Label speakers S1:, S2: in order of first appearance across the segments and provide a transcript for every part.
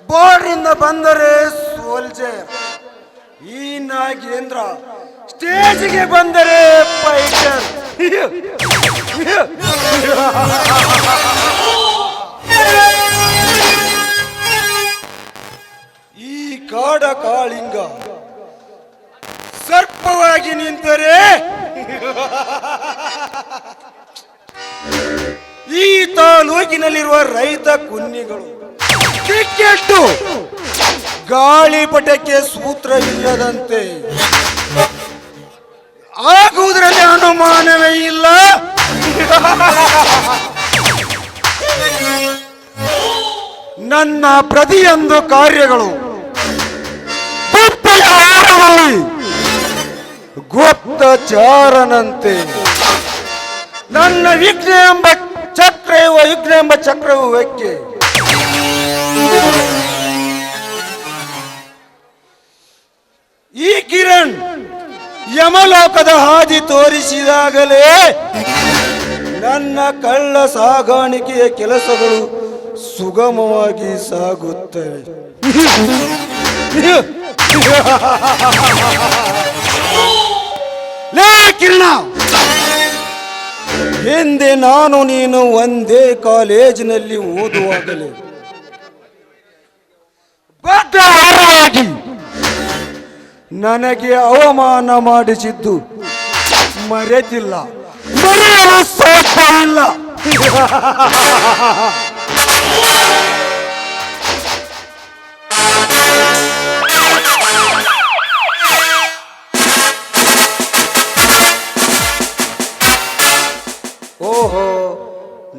S1: ಬೋರ್ನಿಂದ ಬಂದರೆ ಸೋಲ್ಜರ್, ಈ ನಾಗೇಂದ್ರ ಸ್ಟೇಜಿಗೆ ಬಂದರೆ ಫೈಟರ್. ಈ ಕಾಡ ಕಾಳಿಂಗ ಸರ್ಪವಾಗಿ ನಿಂತರೆ ಈ ತಾಲೂಕಿನಲ್ಲಿರುವ ರೈತ ಕುನ್ನಿಗಳು ಟಿಕೆಟ್ಟು ಗಾಳಿಪಟಕ್ಕೆ ಸೂತ್ರ ಇಲ್ಲದಂತೆ ಆಗುವುದರಲ್ಲಿ ಅನುಮಾನವೇ ಇಲ್ಲ. ನನ್ನ ಪ್ರತಿಯೊಂದು ಕಾರ್ಯಗಳು ಗುಪ್ತಚಾರನಂತೆ ನನ್ನ ವಿಘ್ನ ಎಂಬ ಚಕ್ರವು ವೆಕ್ಕೆ ಈ ಕಿರಣ್ ಯಮಲೋಕದ ಹಾದಿ ತೋರಿಸಿದಾಗಲೇ ನನ್ನ ಕಳ್ಳ ಸಾಗಾಣಿಕೆಯ ಕೆಲಸಗಳು ಸುಗಮವಾಗಿ ಸಾಗುತ್ತವೆ. ಲೇ ಕಿರಣ, ಹಿಂದೆ ನಾನು ನೀನು ಒಂದೇ ಕಾಲೇಜಿನಲ್ಲಿ ಓದುವಾಗಲೇ ಬದ್ಧವಾಗಿ ನನಗೆ ಅವಮಾನ ಮಾಡಿಸಿದ್ದು ಮರೆತಿಲ್ಲ, ಮರೆಯಲು ಸಾಧ್ಯ ಇಲ್ಲ. ಓಹೋ,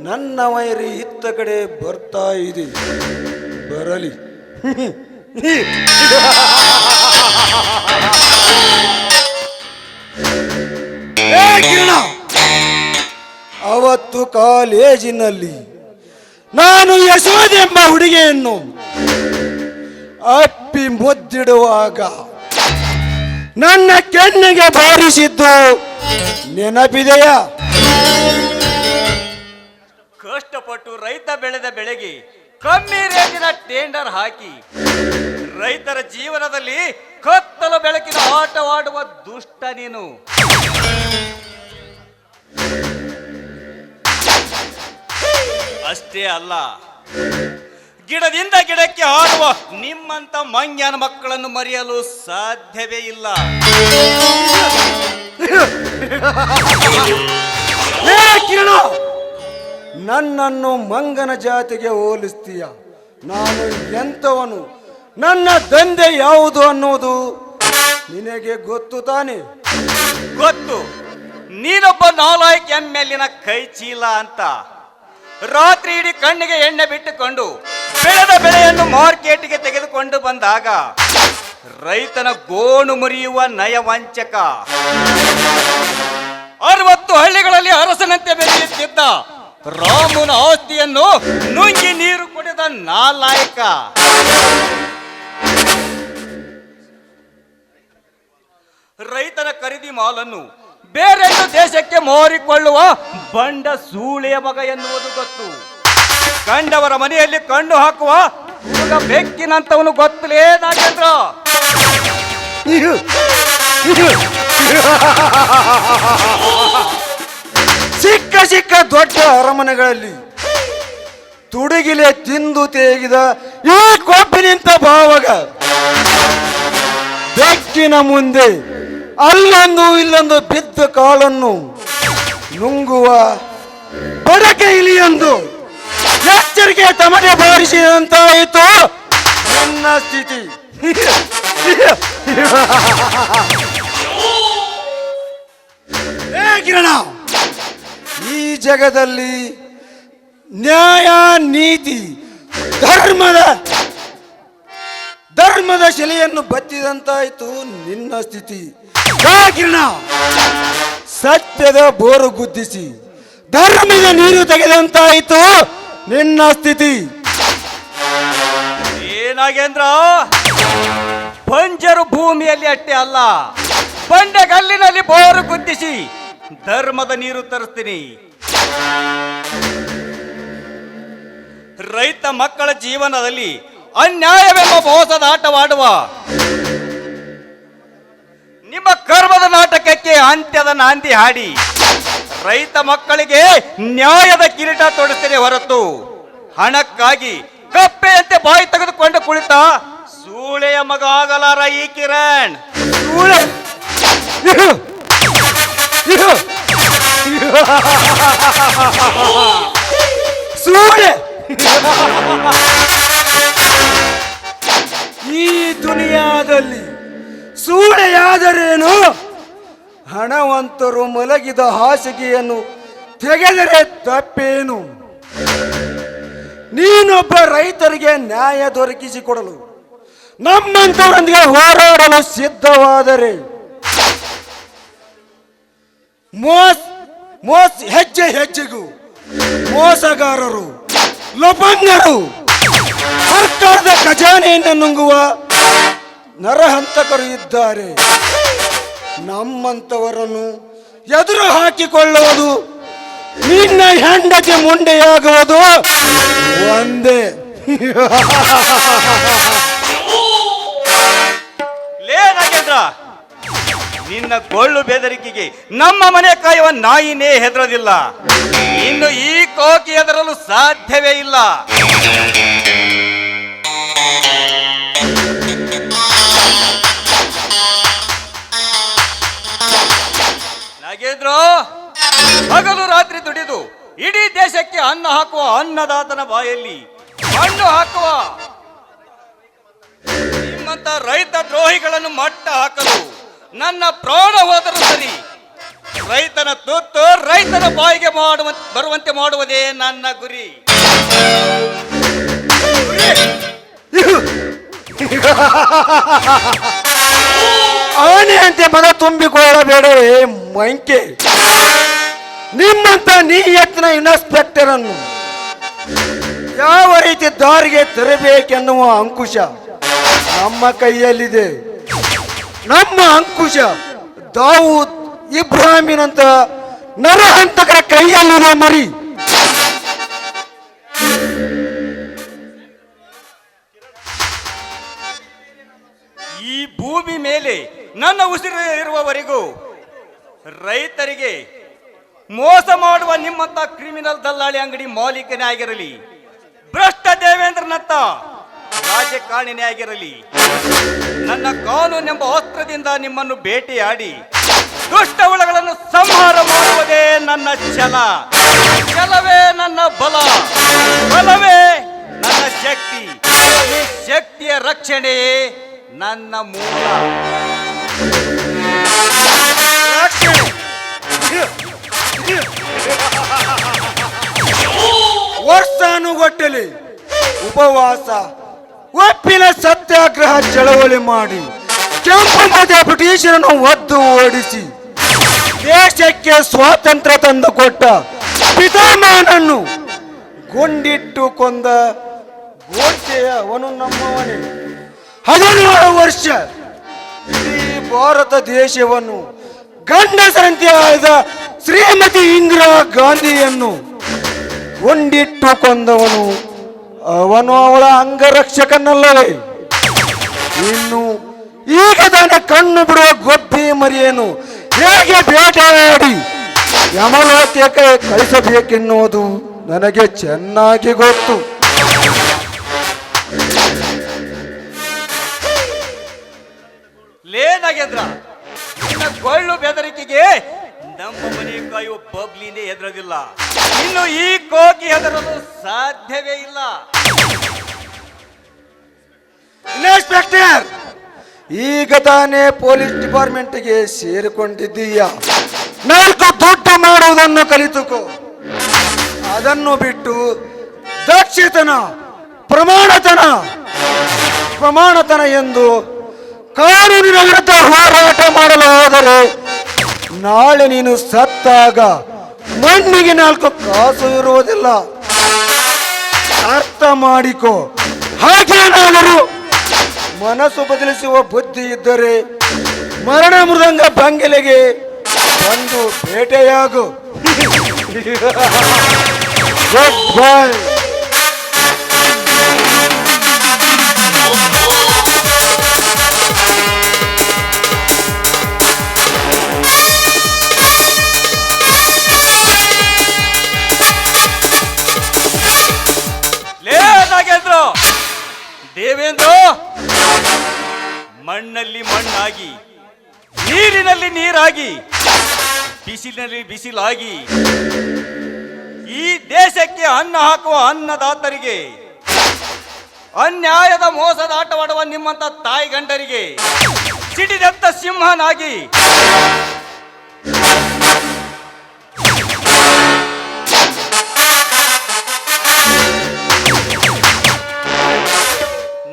S1: ನನ್ನ ವೈರಿ ಇತ್ತ ಕಡೆ ಬರ್ತಾ ಇದೆ, ಬರಲಿ. ಕಿರಣ, ಅವತ್ತು ಕಾಲೇಜಿನಲ್ಲಿ ನಾನು ಯಶೋದೆಂಬ ಹುಡುಗಿಯನ್ನು ಅಪ್ಪಿ ಮುದ್ದಿಡುವಾಗ ನನ್ನ ಕೆನ್ನೆಗೆ ಬಾರಿಸಿದ್ದು ನೆನಪಿದೆಯಾ?
S2: ಕಷ್ಟಪಟ್ಟು ರೈತ ಬೆಳೆದ ಬೆಳೆಗೆ ಕಮ್ಮಿ ರೇಟಿನ ಟೆಂಡರ್ ಹಾಕಿ ರೈತರ ಜೀವನದಲ್ಲಿ ಕತ್ತಲು ಬೆಳಕಿನ ಆಟವಾಡುವ ದುಷ್ಟ ನೀನು. ಅಷ್ಟೇ ಅಲ್ಲ, ಗಿಡದಿಂದ ಗಿಡಕ್ಕೆ ಹಾರುವ ನಿಮ್ಮಂತ ಮಂಗ್ಯನ ಮಕ್ಕಳನ್ನು ಮರೆಯಲು ಸಾಧ್ಯವೇ ಇಲ್ಲ.
S1: ಕಿರಣ, ನನ್ನನ್ನು ಮಂಗನ ಜಾತಿಗೆ ಹೋಲಿಸ್ತೀಯ. ನಾನು ಎಂಥವನು, ನನ್ನ ದಂಧೆ ಯಾವುದು ಅನ್ನೋದು ನಿನಗೆ ಗೊತ್ತು ತಾನೆ?
S2: ಗೊತ್ತು, ನೀನೊಬ್ಬ ನಾಲಾಯಕ್ ಎಮ್ಮೆಲ್ಲಿನ ಕೈ ಚೀಲ ಅಂತ. ರಾತ್ರಿ ಇಡೀ ಕಣ್ಣಿಗೆ ಎಣ್ಣೆ ಬಿಟ್ಟುಕೊಂಡು ಬೆಳೆದ ಬೆಳೆಯನ್ನು ಮಾರ್ಕೆಟ್ಗೆ ತೆಗೆದುಕೊಂಡು ಬಂದಾಗ ರೈತನ ಗೋಣು ಮುರಿಯುವ ನಯವಂಚಕ. 60 ಹಳ್ಳಿಗಳಲ್ಲಿ ಅರಸನಂತೆ ಬೆಳೆಯುತ್ತಿದ್ದ ರಾಮನ ಆಸ್ತಿಯನ್ನು ನುಂಗಿ ನೀರು ಕುಡಿದ ನಾಲಾಯಕ. ರೈತನ ಖರೀದಿ ಮಾಲನ್ನು ಬೇರೆಂದು ದೇಶಕ್ಕೆ ಮಾರಿಕೊಳ್ಳುವ ಬಂಡ ಸೂಳೆಯ ಮಗ ಎನ್ನುವುದು ಗೊತ್ತು. ಕಂಡವರ ಮನೆಯಲ್ಲಿ ಕಣ್ಣು ಹಾಕುವ ಹುಡುಗ ಬೆಕ್ಕಿನಂತವನು ಗೊತ್ತಲೇ ನಾಗೇಂದ್ರ.
S1: ಸಿಕ್ಕ ಸಿಕ್ಕ ದೊಡ್ಡ ಅರಮನೆಗಳಲ್ಲಿ ತುಡುಗಿಲೆ ತಿಂದು ತೇಗಿದ ಈ ಕೊಬ್ಬಿನಿಂತ ಭಾವಗ ಬೆಕ್ಕಿನ ಮುಂದೆ ಅಲ್ಲೊಂದು ಇಲ್ಲೊಂದು ಬಿದ್ದ ಕಾಳನ್ನು ನುಂಗುವ ಬಡಕೆ ಇಲಿಯೊಂದು ಎಚ್ಚರಿಕೆ ತಮಟೆ ಬಾರಿಸಿದಂತಾಯಿತು ನನ್ನ ಸ್ಥಿತಿ. ಕಿರಣ, ಈ ಜಗದಲ್ಲಿ ನ್ಯಾಯ ನೀತಿ ಧರ್ಮದ ಶಿಲೆಯನ್ನು ಬತ್ತಿದಂತಾಯಿತು ನಿನ್ನ ಸ್ಥಿತಿ. ಕಿರಣ, ಸತ್ಯದ ಬೋರು ಗುದ್ದಿಸಿ ಧರ್ಮದ ನೀರು ತೆಗೆದಂತಾಯಿತು ನಿನ್ನ ಸ್ಥಿತಿ.
S2: ಏನಾಗೇಂದ್ರ, ಬಂಜರು ಭೂಮಿಯಲ್ಲಿ ಅಟ್ಟೆ ಅಲ್ಲ, ಬಂಡೆಗಲ್ಲಿನಲ್ಲಿ ಬೋರು ಗುದ್ದಿಸಿ ಧರ್ಮದ ನೀರು ತರಿಸ್ತೀನಿ. ರೈತ ಮಕ್ಕಳ ಜೀವನದಲ್ಲಿ ಅನ್ಯಾಯವೆಂಬ ಮೋಸದ ಆಟವಾಡುವ ನಿಮ್ಮ ಕರ್ಮದ ನಾಟಕಕ್ಕೆ ಅಂತ್ಯದ ನಾಂದಿ ಹಾಡಿ ರೈತ ಮಕ್ಕಳಿಗೆ ನ್ಯಾಯದ ಕಿರೀಟ ತೊಡಿಸ್ತೇನೆ ಹೊರತು ಹಣಕ್ಕಾಗಿ ಕಪ್ಪೆಯಂತೆ ಬಾಯಿ ತೆಗೆದುಕೊಂಡು ಕುಳಿತ ಸೂಳೆಯ ಮಗ ಆಗಲಾರ ಈ ಕಿರಣ್.
S1: ಸೂಳೆ ಸೂಳೆ ಈ ದುನಿಯಾದಲ್ಲಿ ಸೂಳೆಯಾದರೇನು? ಹಣವಂತರು ಮಲಗಿದ ಹಾಸಿಗೆಯನ್ನು ತೆಗೆದರೆ ತಪ್ಪೇನು? ನೀನೊಬ್ಬ ರೈತರಿಗೆ ನ್ಯಾಯ ದೊರಕಿಸಿಕೊಡಲು ನಮ್ಮಂತವರೊಂದಿಗೆ ಹೋರಾಡಲು ಸಿದ್ಧವಾದರೆ ಹೆಜ್ಜೆ ಹೆಜ್ಜೆಗೂ ಮೋಸಗಾರರು, ಲೋಪಂಗರು, ಸರ್ಕಾರದ ಖಜಾನೆಯನ್ನು ನುಂಗುವ ನರಹಂತಕರು ಇದ್ದಾರೆ. ನಮ್ಮಂತವರನ್ನು ಎದುರು ಹಾಕಿಕೊಳ್ಳುವುದು, ನಿನ್ನ ಹೆಂಡತಿ ಮುಂಡೆಯಾಗುವುದು ಒಂದೇ.
S2: ಲೇ ನಾಗೇಂದ್ರ, ನಿನ್ನ ಕೊಳ್ಳು ಬೆದರಿಕೆಗೆ ನಮ್ಮ ಮನೆ ಕಾಯುವ ನಾಯಿನೇ ಹೆದರೋದಿಲ್ಲ. ಇನ್ನು ಈ ಕೋಕಿ ಹೆದರಲು ಸಾಧ್ಯವೇ ಇಲ್ಲ. ನಾಗೇಂದ್ರ, ಹಗಲು ರಾತ್ರಿ ದುಡಿದು ಇಡೀ ದೇಶಕ್ಕೆ ಅನ್ನ ಹಾಕುವ ಅನ್ನದಾತನ ಬಾಯಲ್ಲಿ ಮಣ್ಣು ಹಾಕುವ ನಿಮ್ಮಂತ ರೈತ ದ್ರೋಹಿಗಳನ್ನು ಮಟ್ಟ ಹಾಕಲು ನನ್ನ ಪ್ರಾಣ ಹೋದರೂ ಸರಿ, ರೈತನ ತುತ್ತು ರೈತನ ಬಾಯಿಗೆ ಬರುವಂತೆ ಮಾಡುವುದೇ ನನ್ನ ಗುರಿ.
S1: ಆನೆಯಂತೆ ಮನ ತುಂಬಿಕೊಳ್ಳಬೇಡವೇ ಮಂಕೆ. ನಿಮ್ಮಂತ ನಿಯತ್ನ ಇನ್ಸ್ಪೆಕ್ಟರ್ ಅನ್ನು ಯಾವ ರೀತಿ ದಾರಿಗೆ ತರಬೇಕೆನ್ನುವ ಅಂಕುಶ ನಮ್ಮ ಕೈಯಲ್ಲಿದೆ. ನಮ್ಮ ಅಂಕುಶ ದಾವೂದ್ ಇಬ್ರಾಹಿಮಿನಂತ ನರಹಂತಕರ ಕೈಯಲ್ಲಿದೆ ಮರಿ.
S2: ಈ ಭೂಮಿ ಮೇಲೆ ನನ್ನ ಉಸಿರು ಇರುವವರೆಗೂ ರೈತರಿಗೆ ಮೋಸ ಮಾಡುವ ನಿಮ್ಮಂತ ಕ್ರಿಮಿನಲ್ ದಲ್ಲಾಳಿ ಅಂಗಡಿ ಮಾಲೀಕನೇ ಆಗಿರಲಿ, ಭ್ರಷ್ಟ ದೇವೇಂದ್ರನಂತ ರಾಜಕಾರಣಿನೇ ಆಗಿರಲಿ, ನನ್ನ ಕಾನೂನೆಂಬ ಅಸ್ತ್ರದಿಂದ ನಿಮ್ಮನ್ನು ಬೇಟೆಯಾಡಿ ದುಷ್ಟ ಹುಳಗಳನ್ನು ಸಂಹಾರ ಮಾಡುವುದೇ ನನ್ನ ಛಲ. ಛಲವೇ ನನ್ನ ಬಲ, ಬಲವೇ ನನ್ನ ಶಕ್ತಿ. ಈ ಶಕ್ತಿಯ ರಕ್ಷಣೆಯೇ ನನ್ನ ಮೂಲ.
S1: ವರ್ಷಾನುಗಟ್ಟಲೆ ಉಪವಾಸ, ಒಪ್ಪಿನ ಸತ್ಯಾಗ್ರಹ ಚಳವಳಿ ಮಾಡಿ ಕೆಂಪು ಮತ್ತೆ ಬ್ರಿಟಿಷರನ್ನು ಒದ್ದು ಓಡಿಸಿ ದೇಶಕ್ಕೆ ಸ್ವಾತಂತ್ರ್ಯ ತಂದು ಕೊಟ್ಟ ಪಿತಾಮಹನನ್ನು ಗುಂಡಿಟ್ಟು ಕೊಂದ ಗೋಡ್ಸೆಯ ಅವನು ನಮ್ಮವನೇ. 17 ವರ್ಷ ಇಡೀ ಭಾರತ ದೇಶವನ್ನು ಗಂಡಸರಂತೆ ಆದ ಶ್ರೀಮತಿ ಇಂದಿರಾ ಗಾಂಧಿಯನ್ನು ಗುಂಡಿಟ್ಟು ಕೊಂದವನು ಅವನು ಅವಳ ಅಂಗರಕ್ಷಕನಲ್ಲವೇ? ಇನ್ನು ಈಗ ತಾನೇ ಕಣ್ಣು ಬಿಡುವ ಗೊಬ್ಬಿ ಮರಿಯನ್ನು ಹೇಗೆ ಬೇಟೆಯಾಡಿ ಯಮಲೋಕಕ್ಕೆ ಕಳಿಸಬೇಕೆನ್ನುವುದು ನನಗೆ ಚೆನ್ನಾಗಿ ಗೊತ್ತು.
S2: ಲೇ ನಾಗೇಂದ್ರ, ನಿನ್ನ ಕೊಳ್ಳು ಬೆದರಿಕೆಗೆ ನಮ್ಮ ಮನೆ ಕಾಯುವ ಬಬ್ಲಿನೇ ಹೆದರೋದಿಲ್ಲ. ಇನ್ನು ಈ ಕೋಕಿ ಹೆದರಲು ಸಾಧ್ಯವೇ ಇಲ್ಲ.
S1: ಇನ್ಸ್ಪೆಕ್ಟರ್, ಈಗ ತಾನೇ ಪೊಲೀಸ್ ಡಿಪಾರ್ಟ್ಮೆಂಟ್ಗೆ ಸೇರಿಕೊಂಡಿದ್ದೀಯ. 4 ದುಡ್ಡು ಮಾಡುವುದನ್ನು ಕಲಿತುಕೋ. ಅದನ್ನು ಬಿಟ್ಟು ದಕ್ಷತನ, ಪ್ರಮಾಣತನ ಎಂದು ಕಾನೂನಿನ ವಿರುದ್ಧ ಹೋರಾಟ ಮಾಡಲು ಹೋದರೆ ನಾಳೆ ನೀನು ಸತ್ತಾಗ ಮಣ್ಣಿಗೆ 4 ಕಾಸು ಇರುವುದಿಲ್ಲ. ಅರ್ಥ ಮಾಡಿಕೋ. ಹಾಗೇನಾದರೂ ಮನಸ್ಸು ಬದಲಿಸುವ ಬುದ್ಧಿ ಇದ್ದರೆ ಮರಣ ಮೃದಂಗ ಬಂಗಲೆಗೆ ಬಂದು ಭೇಟೆಯಾಗು. Good bye.
S2: ದೇವೇಂದ್ರ, ಮಣ್ಣಲ್ಲಿ ಮಣ್ಣಾಗಿ, ನೀರಿನಲ್ಲಿ ನೀರಾಗಿ, ಬಿಸಿಲಿನಲ್ಲಿ ಬಿಸಿಲಾಗಿ, ಈ ದೇಶಕ್ಕೆ ಅನ್ನ ಹಾಕುವ ಅನ್ನದಾತರಿಗೆ, ಅನ್ಯಾಯದ ಮೋಸದಾಟವಾಡುವ ನಿಮ್ಮಂತ ತಾಯಿ ಗಂಡರಿಗೆ ಸಿಡಿದೆತ್ತ ಸಿಂಹನಾಗಿ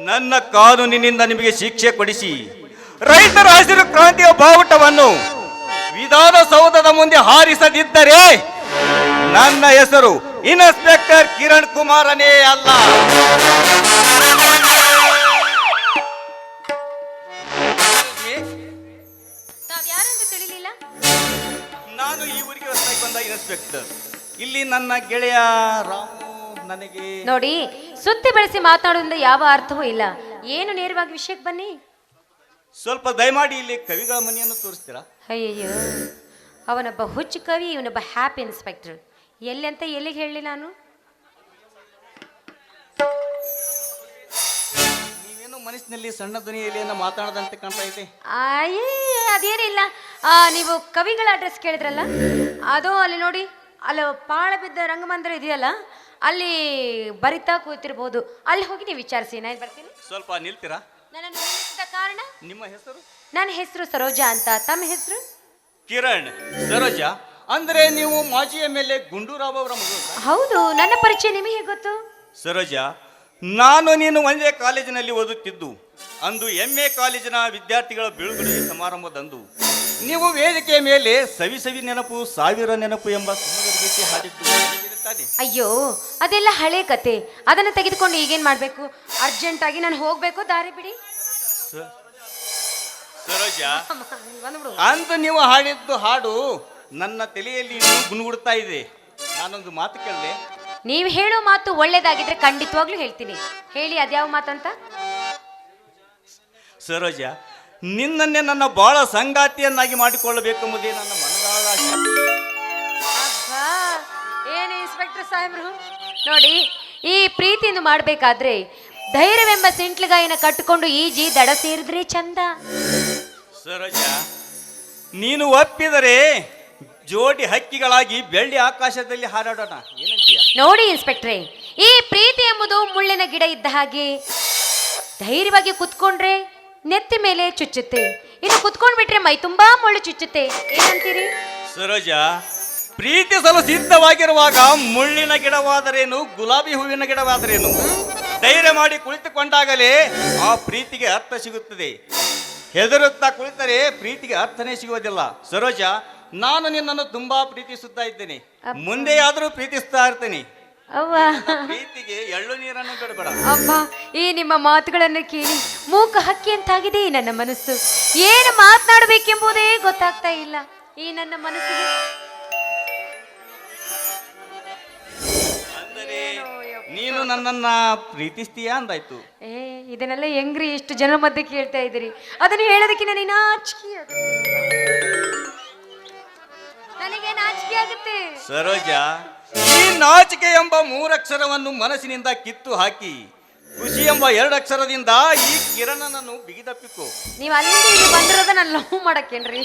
S2: ನನ್ನ ಕಾನೂನಿನಿಂದ ನಿಮಗೆ ಶಿಕ್ಷೆ ಕೊಡಿಸಿ ರೈತರ ಹಸಿರು ಕ್ರಾಂತಿಯ ಬಾವುಟವನ್ನು ವಿಧಾನಸೌಧದ ಮುಂದೆ ಹಾರಿಸದಿದ್ದರೆ ನನ್ನ ಹೆಸರು ಇನ್ಸ್ಪೆಕ್ಟರ್ ಕಿರಣ್ ಕುಮಾರನೇ ಅಲ್ಲ.
S3: ತಾವ್ಯಾರೆಂದು ತಿಳಿಲಿಲ್ಲ.
S2: ನಾನು ಈ ಊರಿಗೆ ಹೊಸದಾಗಿ ಬಂದ ಇನ್ಸ್ಪೆಕ್ಟರ್. ಇಲ್ಲಿ ನನ್ನ ಗೆಳೆಯ ರಾಮು ನನಗೆ
S3: ನೋಡಿ, ಸುತ್ತಿ ಬೆಳೆಸಿ ಮಾತನಾಡುವುದರಿಂದ ಯಾವ ಅರ್ಥವೂ ಇಲ್ಲ. ಏನು ನೇರವಾಗಿ ವಿಷಯಕ್ಕೆ ಬನ್ನಿ.
S2: ಸ್ವಲ್ಪ ದಯಮಾಡಿ ಇಲ್ಲಿ ಕವಿಗಳ ಮನೆಯನ್ನು ತೋರಿಸ್ತೀರಾ?
S3: ಅಯ್ಯಯ್ಯೋ, ಅವನೊಬ್ಬ ಹುಚ್ಚು ಕವಿ, ಇವನೊಬ್ಬ ಹ್ಯಾಪಿ ಇನ್ಸ್ಪೆಕ್ಟರ್. ಎಲ್ಲಿ ಅಂತ ಎಲ್ಲಿಗೆ ಹೇಳಲಿ ನಾನು?
S2: ನೀವೇನು ಮನಸ್ಸಿನಲ್ಲಿ ಸಣ್ಣ ಧ್ವನಿಯಲ್ಲಿ ಏನೋ ಮಾತಾಡದಂತೆ ಕಾಣ್ತಾ ಇದೆ.
S3: ಅಯ್ಯ, ಅದೇನಿಲ್ಲ. ನೀವು ಕವಿಗಳ ಅಡ್ರೆಸ್ ಕೇಳಿದ್ರಲ್ಲ, ಅದು ಅಲ್ಲಿ ನೋಡಿ, ಅಲ್ಲಿ ಪಾಳ ಬಿದ್ದ ರಂಗಮಂದಿರ ಇದೆಯಲ್ಲ, ಅಲ್ಲಿ ಬರಿತಾ ಕೂತಿರ್ಬೋದು. ಅಲ್ಲಿ ಹೋಗಿ ನೀವು ವಿಚಾರಿಸಿ, ನಾನು ಬರ್ತೀನಿ.
S2: ಸ್ವಲ್ಪ ನಿಲ್ತೀರಾ?
S3: ನನ್ನನ್ನು ನಿಲ್ಲಿಸಿದ ಕಾರಣ?
S2: ನಿಮ್ಮ ಹೆಸರು?
S3: ನನ್ನ ಹೆಸರು ಸರೋಜಾ ಅಂತ. ತಮ್ಮ ಹೆಸರು?
S2: ಕಿರಣ್. ಸರೋಜಾ ಅಂದ್ರೆ ನೀವು ಮಾಜಿ ಎಮ್ಎಲ್ಎ ಗುಂಡೂರಾವ್ ಅವರ ಮಗಳು?
S3: ಹೌದು. ನನ್ನ ಪರಿಚಯ ನಿಮಗೆ ಹೇಗೆ ಗೊತ್ತು?
S2: ಸರೋಜಾ, ನಾನು ನೀನು ಒಂದೇ ಕಾಲೇಜಿನಲ್ಲಿ ಓದುತ್ತಿದ್ದು, ಅಂದು MA ಕಾಲೇಜಿನ ವಿದ್ಯಾರ್ಥಿಗಳ ಬೀಳ್ಕೊಡುಗೆ ಸಮಾರಂಭದಂದು ನೀವು ವೇದಿಕೆಯ ಮೇಲೆ ಸವಿ ಸವಿ ನೆನಪು ಸಾವಿರ ನೆನಪು ಎಂಬ ಸುಮಧುರ ಹಾಡಿದ್ದು ನೆನಪಿರುತ್ತದೆ?
S3: ಅಯ್ಯೋ, ಅದೆಲ್ಲ ಹಳೆ ಕತೆ. ಅದನ್ನು ತೆಗೆದುಕೊಂಡು ಈಗೇನ್ ಮಾಡ್ಬೇಕು? ಅರ್ಜೆಂಟ್ ಆಗಿ ನಾನು ಹೋಗ್ಬೇಕು, ದಾರಿ ಬಿಡಿ.
S2: ಸರೋಜಾ,
S3: ಬಂದ್ಬಿಡು.
S2: ಅಂದು ನೀವು ಹಾಡಿದ್ದು ಹಾಡು ನನ್ನ ತಲೆಯಲ್ಲಿ ಇನ್ನೂ ಗುಣಗುಡ್ತಾ ಇದೆ. ನಾನೊಂದು ಮಾತು ಕೇಳಿದೆ.
S3: ನೀವು ಹೇಳೋ ಮಾತು ಒಳ್ಳೇದಾಗಿದ್ರೆ ಖಂಡಿತವಾಗ್ಲೂ ಹೇಳ್ತೀನಿ. ಹೇಳಿ, ಅದ್ಯಾವ ಮಾತಂತ?
S2: ಸರೋಜಾ, ನಿನ್ನನ್ನೇ ನನ್ನ ಬಹಳ ಸಂಗಾತಿಯನ್ನಾಗಿ ಮಾಡಿಕೊಳ್ಳಬೇಕೆಂಬುದೇ ನನ್ನ ಮನದಾಳ ಆಶೆ.
S3: ಅಬ್ಬಾ, ಏನು ಇನ್ಸ್ಪೆಕ್ಟರ್ ಸಾಹೇಬ್ರು, ನೋಡಿ, ಈ ಪ್ರೀತಿಯನ್ನು ಮಾಡಬೇಕಾದ್ರೆ ಧೈರ್ಯವೆಂಬ ಸಿಂಟ್ಲಗಾಯಿನ ಕಟ್ಟಿಕೊಂಡು ಈಜಿ ದಡ ಸೇರಿದ್ರೆ ಚಂದ.
S2: ಸರೋಜಾ, ನೀನು ಒಪ್ಪಿದರೆ ಜೋಡಿ ಹಕ್ಕಿಗಳಾಗಿ ಬೆಳ್ಳಿ ಆಕಾಶದಲ್ಲಿ ಹಾರಾಡೋಣ, ಏನಂತೀಯ?
S3: ನೋಡಿ ಇನ್ಸ್ಪೆಕ್ಟ್ರೆ, ಈ ಪ್ರೀತಿ ಎಂಬುದು ಮುಳ್ಳಿನ ಗಿಡ ಇದ್ದ ಹಾಗೆ. ಧೈರ್ಯವಾಗಿ ಕುತ್ಕೊಂಡ್ರೆ ನೆತ್ತಿ ಮೇಲೆ ಚುಚ್ಚುತ್ತೆ, ಇನ್ನು ಕುತ್ಕೊಂಡ್ಬಿಟ್ರೆ ಮೈ ತುಂಬಾ ಮುಳ್ಳು ಚುಚ್ಚುತ್ತೆ. ಏನಂತೀರಿ?
S2: ಸರೋಜಾ, ಪ್ರೀತಿಸಲು ಸಿದ್ಧವಾಗಿರುವಾಗ ಮುಳ್ಳಿನ ಗಿಡವಾದರೇನು, ಗುಲಾಬಿ ಹೂವಿನ ಗಿಡವಾದರೇನು, ಧೈರ್ಯ ಮಾಡಿ ಕುಳಿತುಕೊಂಡಾಗಲೇ ಆ ಪ್ರೀತಿಗೆ ಅರ್ಥ ಸಿಗುತ್ತದೆ. ಹೆದರುತ್ತಾ ಕುಳಿತರೆ ಪ್ರೀತಿಗೆ ಅರ್ಥನೇ ಸಿಗುವುದಿಲ್ಲ. ಸರೋಜಾ, ನಾನು ನಿನ್ನನ್ನು ತುಂಬಾ ಪ್ರೀತಿಸುತ್ತಾ ಇದ್ದೇನೆ, ಮುಂದೆಯಾದರೂ ಪ್ರೀತಿಸ್ತಾ ಇರ್ತೇನೆ.
S3: ಅವ್ವ,
S2: ಪ್ರೀತಿಗೆ ಎಳ್ಳು ನೀರನ್ನು ಬಿಡಬೇಡ.
S3: ಅಮ್ಮ, ಈ ನಿಮ್ಮ ಮಾತುಗಳನ್ನು ಕೇಳಿ ಮೂಕ ಹಕ್ಕಿ ಅಂತಾಗಿದೆ ಈ ನನ್ನ ಮನಸ್ಸು. ಏನು ಮಾತನಾಡಬೇಕೆಂಬುದೇ ಗೊತ್ತಾಗ್ತಾ ಇಲ್ಲ ಈ ನನ್ನ ಮನಸ್ಸಿಗೆ.
S2: ಅಂದರೆ ನೀನು ನನ್ನನ್ನ ಪ್ರೀತಿಸ್ತೀಯಾ ಅಂದಾಯ್ತು.
S3: ಇದನ್ನೆಲ್ಲ ಹೆಂಗ್ರಿ ಇಷ್ಟು ಜನ ಮಧ್ಯೆ ಕೇಳ್ತಾ ಇದ್ದೀರಿ? ಅದನ್ನು ಹೇಳೋದಕ್ಕೆ ನನಗೆ ನಾಚಿಕೆ ಆಗುತ್ತೆ. ನನಗೆ ನಾಚಿಕೆ ಆಗುತ್ತೆ.
S2: ಸರೋಜಾ, ಈ ನಾಚಿಕೆ ಎಂಬ 3 ಅಕ್ಷರವನ್ನು ಮನಸ್ಸಿನಿಂದ ಕಿತ್ತು ಹಾಕಿ ಖುಷಿ ಎಂಬ 2 ಅಕ್ಷರದಿಂದ ಈ ಕಿರಣನನ್ನು ಬಿಗಿದಪ್ಪಿಕೋ.
S3: ನೀವು ಅಲ್ಲಿಂದ ಇಲ್ಲಿ ಬಂದಿರೋದ ನಾನು ಲವ್ ಮಾಡಕ್ಕೇನ್ರಿ?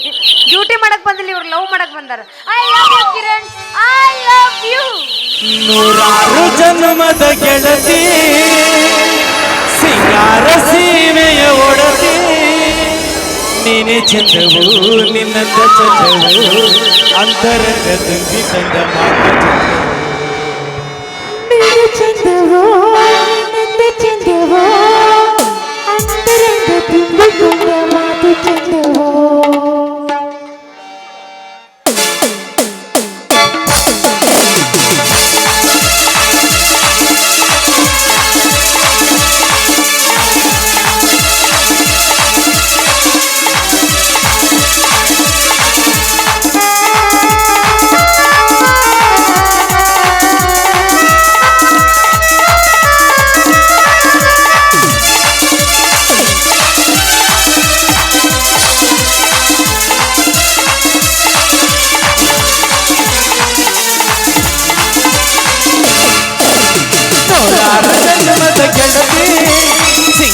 S3: ಡ್ಯೂಟಿ ಮಾಡಕ್ ಬಂದಿಲ್ಲ, ಇವ್ರು ಲವ್ ಮಾಡಕ್ ಬಂದಾರ. I love you Kiran, I love you.
S4: ನೂರಾರು ಜನ್ಮದ ಗೆಳತಿ, ಸಿಂಗಾರ ಸೀಮೆಯ ಒಡತಿ, ನೀನೆ ಚಂದವು ನಿನ್ನಂದ ಚಂದವು, ಅಂತರಂಗ ತುಂಬಿ ತಂದ ಮಾತು
S5: ಚಂದವೋ ನಿನ್ನಂದ ಚಂದವೋ, ಅಂತರಂಗ ತುಂಬಿಕೊಂಡ ಮಾತು ಚಂದವೋ.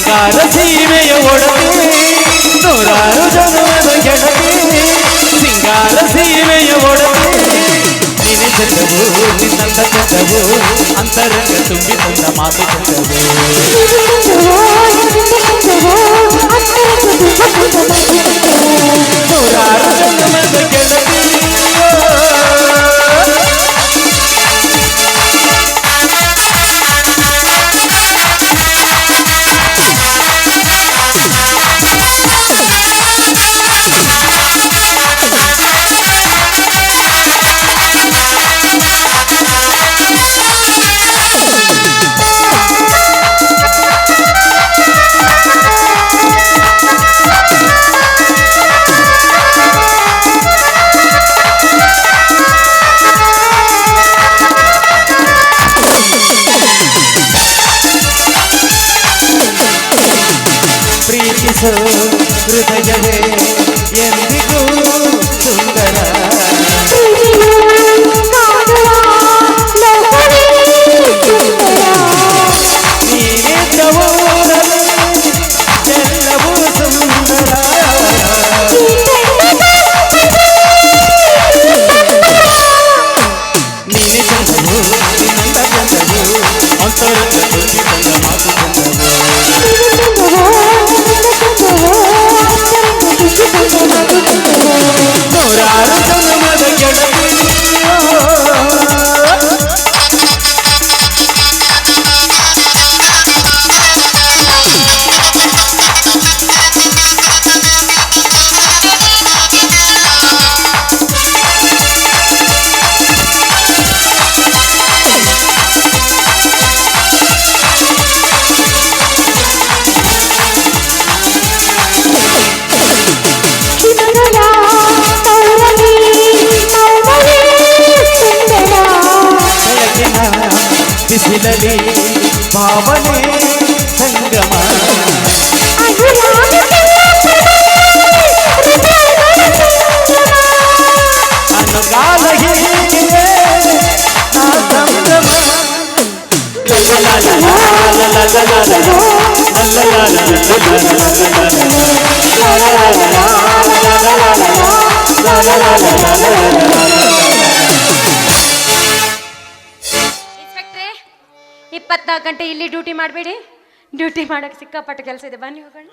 S4: ಸಿಂಗಾರ ಸೀಮೆಯ ಒಡತಿ ನೂರಾರು ಜನ್ಮದ ಗೆಳತಿ ಸಿಂಗಾರ ಸೀಮೆಯ ಒಡತಿ ನಿನೆ ಚಂದವು ನಿನ್ನಂದ ಚಂದವು ಅಂತರಂಗ ತುಂಬಿ ತಂದ ಮಾತು ಚಂದವು ನೂರಾರು ಜನ್ಮದ ಗೆಳತಿ ಪ್ರೀತಿಸೋ ಹೃದಯವೇ ಎಂದಿಗೂ ಸುಂದರ ನೀನಿದ್ದವೋ ಎಲ್ಲವೂ ಸುಂದರ ನೀನೆ ಚಂದವು ನಿನ್ನಂದ ಚಂದವು ಅಂತರಂಗ ತುಂಬಿ ಬಂದ ಮಾತು ಚಂದವು ನೂರಾರು ಜನ್ಮದ ಗೆಳತಿ ಬಿಸಿಲಲಿ ಭಾವನೆ ಸಂಗಮ ಅನುಗಾಲ ಹೀಗೆ ನಾ ಸಂಭ್ರಮ
S3: ಇನ್ಸ್ಪೆಕ್ಟ್ರೆ 24 ಗಂಟೆ ಇಲ್ಲಿ ಡ್ಯೂಟಿ ಮಾಡಬೇಡಿ ಡ್ಯೂಟಿ ಮಾಡೋಕ್ಕೆ ಸಿಕ್ಕಾಪಟ್ಟೆ ಕೆಲಸ ಇದೆ ಬನ್ನಿ ಹೋಗೋಣ